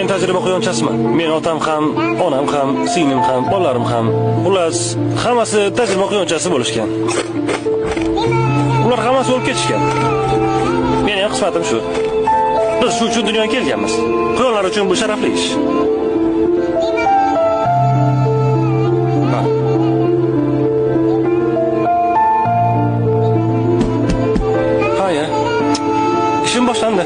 Men tajriba quyonchasiman. Men otam ham, onam ham, singlim ham, bolalarim ham, xullas, hammasi tajriba quyonchasi bo'lishgan. Ular hammasi o'lib ketishgan. Meni ham qismatim shu. Biz shu uchun dunyoga kelganmiz. Quyonlar uchun bu sharafli ish. Haya. İşim boshlandi.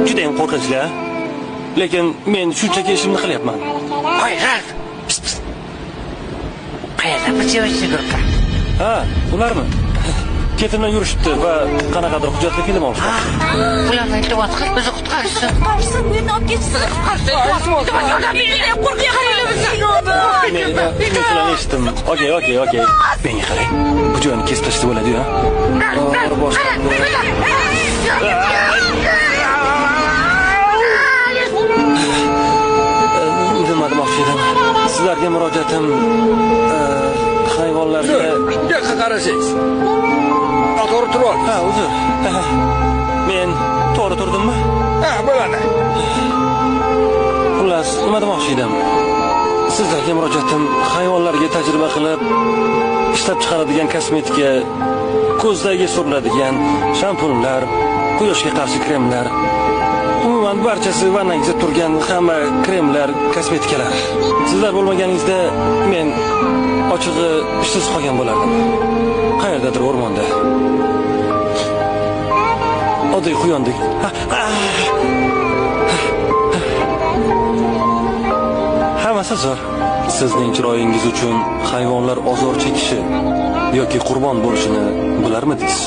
Juda ham qo'rqinchli. Lekin men shunchaki ishimni qilyapman. Hoy, Ralf. Qayerda bichib yuribdi? Ha, ularmi? Ketimdan yurishibdi va qanaqadir hujjatli film olishdi. Ularni iltimos qil, bizni qutqarishsin. Qutqarsin, meni olib ketsin. Men sizlarni eshitdim. Okey. Menga qarang. Bu joyni kesib tashlab bo'ladi-ku. Nima demoqchi edim? Sizlarga murojaatim hayvonlarga yoqqa qarasangiz. To'g'ri turib. Ha, uzr. Men to'g'ri turdimmi? Ha, bo'ladi. Xullas, nima demoqchi edim? Sizlarga murojaatim hayvonlarga tajriba qilib ishlab chiqaradigan kosmetika, ko'zdagi suriladigan shampunlar, quyoshga qarshi kremlar, umuman barchasi vannangizda turgan hamma kremlar, kosmetikalar. Sizlar bo'lmaganingizda men ochig'i ishsiz qolgan bo'lardim. Qayerdadir o'rmonda. Oddiy quyondek. Hammasi zo'r. Sizning chiroyingiz uchun hayvonlar ozor chekishi yoki qurbon bo'lishini bilarmidingiz?